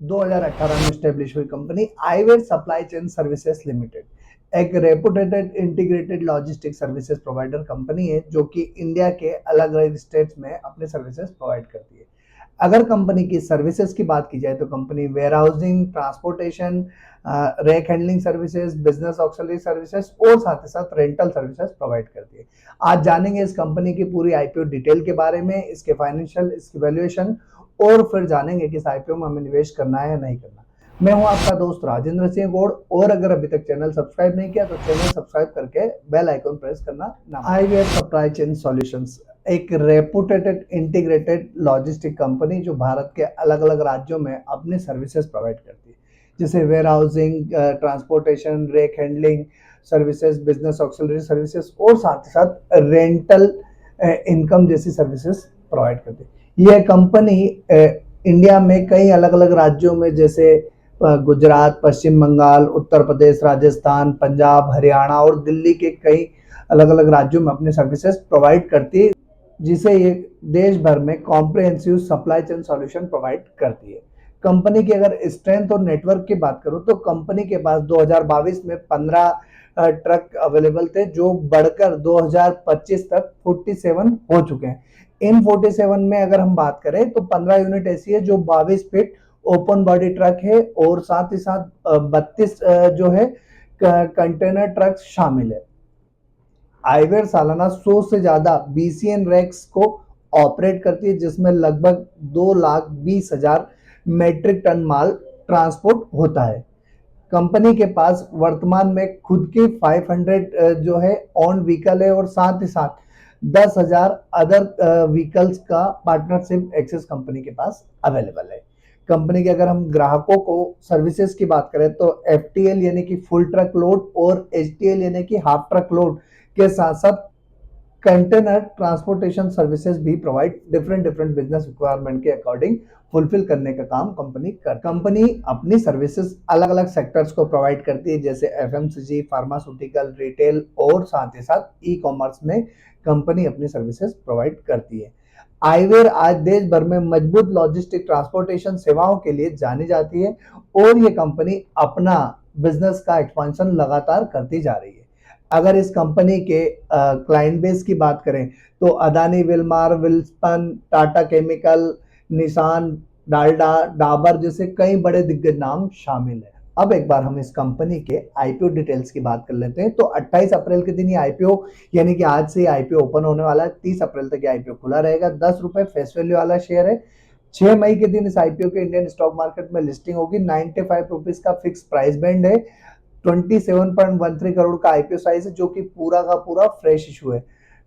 2018 में स्टेब्लिश हुई company eyewear supply chain services limited एक reputed integrated logistic services provider company है जो कि इंडिया के अलग अलग स्टेट्स में अपने सर्विसेज प्रोवाइड करती है। अगर कंपनी की सर्विसेज की बात की जाए तो company warehousing, transportation, rack handling services, business auxiliary services और साथ ही साथ रेंटल सर्विसेज प्रोवाइड करती है। आज जानेंगे इस कंपनी की पूरी आईपीओ डिटेल के बारे में, इसके फाइनेंशियल, इसकी वैल्यूएशन और फिर जानेंगे कि इस आईपीओ में हमें निवेश करना है या नहीं करना। मैं हूं आपका दोस्त राजेंद्र सिंह गौड़ और अगर अभी तक चैनल सब्सक्राइब नहीं किया तो चैनल सब्सक्राइब करके बेल आइकन प्रेस करना ना। आईवेयर सप्लाई चेन सॉल्यूशंस एक रेपुटेटेड इंटीग्रेटेड लॉजिस्टिक कंपनी जो भारत के अलग अलग राज्यों में अपनी सर्विसेज प्रोवाइड करती है, जैसे warehousing, transportation, rake handling services, business auxiliary services और साथ ही साथ रेंटल इनकम जैसी सर्विसेज प्रोवाइड करती है। यह कंपनी इंडिया में कई अलग अलग राज्यों में जैसे गुजरात, पश्चिम बंगाल, उत्तर प्रदेश, राजस्थान, पंजाब, हरियाणा और दिल्ली के कई अलग अलग राज्यों में अपने सर्विसेज प्रोवाइड करती है, जिसे ये देश भर में comprehensive supply chain solution provide करती है। कंपनी की अगर स्ट्रेंथ और नेटवर्क की बात करूं तो कंपनी के पास 2022 में 15 ट्रक अवेलेबल थे जो बढ़कर 2025 तक 47 हो चुके हैं। इन 47 में अगर हम बात करें तो 15 यूनिट ऐसी है जो 22 फीट ओपन बॉडी ट्रक है और साथ ही साथ 32 जो है कंटेनर ट्रक शामिल है। आईवेयर सालाना 100 से ज्यादा बीसीएन रैक्स को ऑपरेट करती है, जिसमें लगभग 2,20,000 मेट्रिक टन माल ट्रांसपोर्ट होता है। कंपनी के पास वर्तमान में खुद की 500 जो है ऑन व्हीकल है और साथ ही साथ 10,000 अदर व्हीकल्स का पार्टनरशिप एक्सेस कंपनी के पास अवेलेबल है। कंपनी के अगर हम ग्राहकों को सर्विसेज की बात करें तो एफटीएल यानी कि फुल ट्रक लोड और एचटीएल यानी कि हाफ ट्रक लोड के साथ साथ कंटेनर ट्रांसपोर्टेशन सर्विसेज भी provide different different business requirement के अकॉर्डिंग फुलफिल करने का काम कंपनी अपनी सर्विसेज अलग अलग सेक्टर्स को प्रोवाइड करती है, जैसे एफएमसीजी, फार्मास्यूटिकल, रिटेल और साथ ही साथ ई कॉमर्स में कंपनी अपनी सर्विसेज प्रोवाइड करती है। आईवेयर आज देश भर में मजबूत लॉजिस्टिक ट्रांसपोर्टेशन सेवाओं के लिए जानी जाती है और ये कंपनी अपना बिजनेस का एक्सपांशन लगातार करती जा रही है। अगर इस कंपनी के क्लाइंट बेस की बात करें तो Adani, Wilmar, Wilson, Tata chemical, Nissan, Dalda, Dabur जैसे कई बड़े दिग्गज नाम शामिल है। अब एक बार हम इस कंपनी के आईपीओ डिटेल्स की बात कर लेते हैं। तो 28 अप्रैल के दिन ये आईपीओ यानी कि आज से आईपीओ ओपन होने वाला है। 30 अप्रैल तक ये आईपीओ खुला रहेगा। 10 रुपए फेस वैल्यू वाला शेयर है। 6 मई के दिन इस आईपीओ के इंडियन स्टॉक मार्केट में लिस्टिंग होगी। 95 रुपीज का फिक्स प्राइस बैंड है। 27.13 करोड़ का आईपीओ साइज है जो कि पूरा का पूरा फ्रेश इशू है।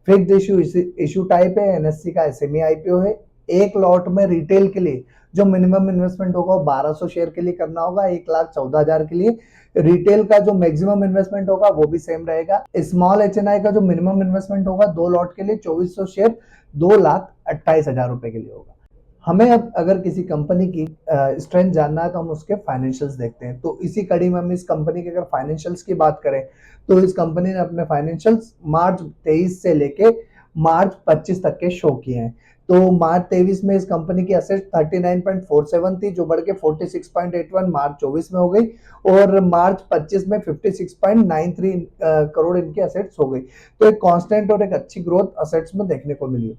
फिक्स्ड इशू टाइप है। एनएससी का एसएमई आईपीओ है। एक लॉट में रिटेल के लिए जो मिनिमम इन्वेस्टमेंट होगा 1200 शेयर के लिए करना होगा, 1,14,000 के लिए। रिटेल का जो मैक्सिमम इन्वेस्टमेंट होगा वो भी सेम रहेगा। स्मॉल एचएनआई का जो मिनिमम इन्वेस्टमेंट होगा 2 लॉट के लिए 2400 शेयर 2,28,000 रुपए के लिए होगा। हमें अब अगर किसी कंपनी की स्ट्रेंथ जानना है तो हम उसके फाइनेंशियल्स देखते हैं। तो इसी कड़ी में हम इस कंपनी के अगर फाइनेंशियल्स की बात करें तो इस कंपनी ने अपने फाइनेंशियल्स मार्च 23 से लेके मार्च 25 तक के शो किए हैं। तो मार्च 23 में इस कंपनी की असेट 39.47 थी जो बढ़ के 46.81 मार्च 24 में हो गई और मार्च 25 में 56.93 करोड़ इनकी असेट्स हो गई। तो एक कांस्टेंट और एक अच्छी ग्रोथ असेट्स में देखने को मिली।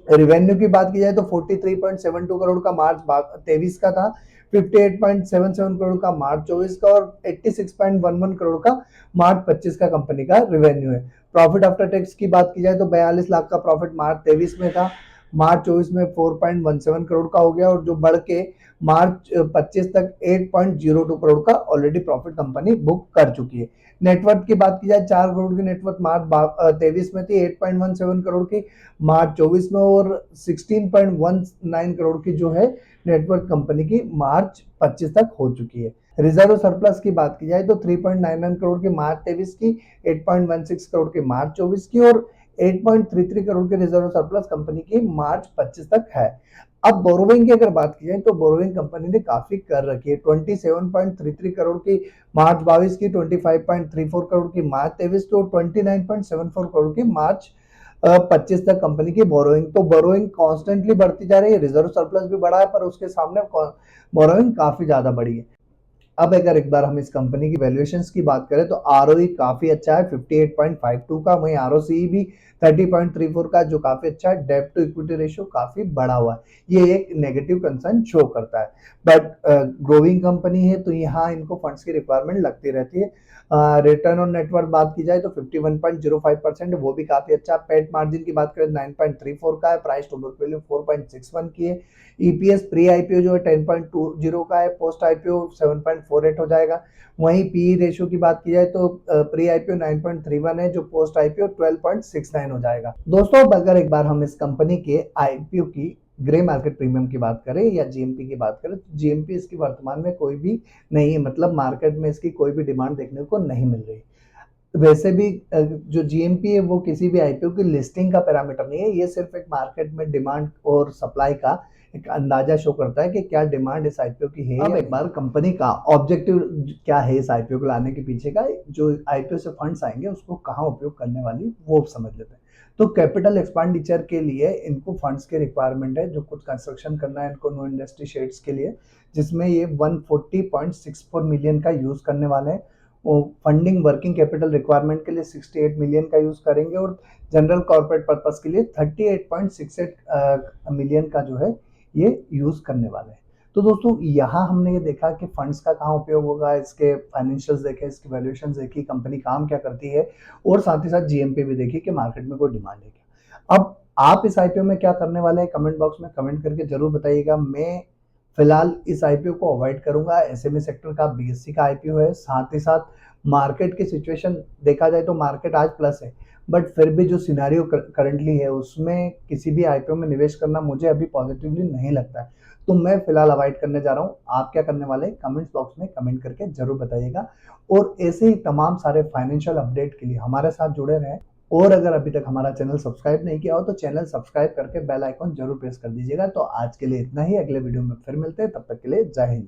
रिवेन्यू की बात की जाए तो 43.72 करोड़ का मार्च 23 का था, 58.77 करोड़ का मार्च 24 का और 86.11 करोड़ का मार्च 25 का कंपनी का रिवेन्यू है। प्रॉफिट आफ्टर टैक्स की बात की जाए तो 42 लाख का प्रॉफिट मार्च 23 में था, मार्च 24 में 4.17 करोड़ का हो गया और जो बढ़ के मार्च 25 तक 8.02 करोड़ का ऑलरेडी प्रॉफिट कंपनी बुक कर चुकी है। नेटवर्थ की बात की जाए 4 करोड़ की नेटवर्थ मार्च 23 में थी, 8.17 करोड़ की मार्च 24 में और 16.19 करोड़ की जो है नेटवर्क कंपनी की मार्च 25 तक हो चुकी है। रिजर्व सरप्लस की बात की जाए तो 3.99 करोड़ की मार्च 23 की, 8.16 करोड़ की मार्च 24 की और 8.33 करोड़ के रिजर्व सरप्लस कंपनी की मार्च 25 तक है। अब बोरोविंग की अगर बात की जाए तो बोरोविंग कंपनी ने काफी कर रखी है। 27.33 करोड़ की मार्च 22 की, 25.34 करोड़ की मार्च 23 की और 29.74 करोड़ की मार्च 25 तक कंपनी की बोरोइंग, तो बोरोइंग कॉन्स्टेंटली बढ़ती जा रही है, रिजर्व सरप्लस भी बढ़ा है पर उसके सामने बोरोइंग काफी ज्यादा बढ़ी है। अब अगर एक बार हम इस कंपनी की वैल्यूएशंस की बात करें तो आरओई काफी अच्छा है 58.52 का, वहीं आरओसी भी 30.34 का, जो काफी अच्छा है। डेब्ट टू इक्विटी रेशियो काफी बड़ा हुआ है, ये एक नेगेटिव कंसर्न शो करता है। बट ग्रोइंग कंपनी है तो यहाँ इनको फंड्स की रिक्वायरमेंट लगती रहती है। रिटर्न ऑन नेटवर्थ बात की जाए तो 51.05% वो भी काफी अच्छा। पेट मार्जिन की बात करें 9.34 का है, प्राइस टू बुक वैल्यू 4.61 की है। ईपीएस प्री आईपीओ जो है 10.20 का है, पोस्ट आईपीओ 7.48 हो जाएगा। वहीं पीई रेशियो की बात की जाए तो प्री आईपीओ 9.31 है, जो पोस्ट आईपीओ 12.69 हो जाएगा। दोस्तों अब अगर एक बार हम इस कंपनी के आईपीओ की ग्रे मार्केट प्रीमियम की बात करें या जीएमपी की बात करें तो जीएमपी इसकी वर्तमान में कोई भी नहीं है, मतलब मार्केट में इसकी कोई भी डिमांड देखने को नहीं मिल रही। वैसे भी जो जीएमपी है वो किसी भी आईपीओ की लिस्टिंग का पैरामीटर नहीं है, ये सिर्फ एक मार्केट में डिमांड और सप्लाई का एक अंदाजा शो करता है कि क्या डिमांड इस आईपीओ की है। अब एक बार कंपनी का ऑब्जेक्टिव क्या है इस आईपीओ को लाने के पीछे का, जो आईपीओ से फंड्स आएंगे उसको कहाँ उपयोग करने वाली वो समझ लेते हैं। तो कैपिटल एक्सपेंडिचर के लिए इनको फंड्स की रिक्वायरमेंट है, जो कुछ कंस्ट्रक्शन करना है इनको नो इंडस्ट्री शेड्स के लिए, जिसमें ये 140.64 मिलियन का यूज करने वाले हैं। वो फंडिंग वर्किंग कैपिटल रिक्वायरमेंट के लिए 68 मिलियन का यूज करेंगे और जनरल कॉर्पोरेट पर्पस के लिए 38.68 मिलियन का जो है ये यूज करने वाले हैं। तो दोस्तों यहाँ हमने ये देखा कि फंड्स का कहाँ उपयोग होगा, इसके फाइनेंशियल्स देखे, इसकी वैल्यूएशन देखी, कंपनी काम क्या करती है, और साथ ही साथ जीएमपी भी देखी कि मार्केट में कोई डिमांड है क्या। अब आप इस आईपीओ में क्या करने वाले हैं कमेंट बॉक्स में कमेंट करके जरूर बताइएगा। मैं फिलहाल इस आईपीओ को अवॉइड करूंगा। एसएमई सेक्टर का बीएससी का आईपीओ है, साथ ही साथ मार्केट की सिचुएशन देखा जाए तो मार्केट आज प्लस है, बट फिर भी जो सिनारियो करंटली है उसमें किसी भी आईपीओ में निवेश करना मुझे अभी पॉजिटिवली नहीं लगता है, तो मैं फिलहाल अवॉइड करने जा रहा हूँ। आप क्या करने वाले हैं कमेंट्स बॉक्स में कमेंट करके जरूर बताइएगा, और ऐसे ही तमाम सारे फाइनेंशियल अपडेट के लिए हमारे साथ जुड़े रहें। और अगर अभी तक हमारा चैनल सब्सक्राइब नहीं किया हो तो चैनल सब्सक्राइब करके बेल आइकॉन जरूर प्रेस कर दीजिएगा। तो आज के लिए इतना ही, अगले वीडियो में फिर मिलते हैं, तब तक के लिए जय हिंद।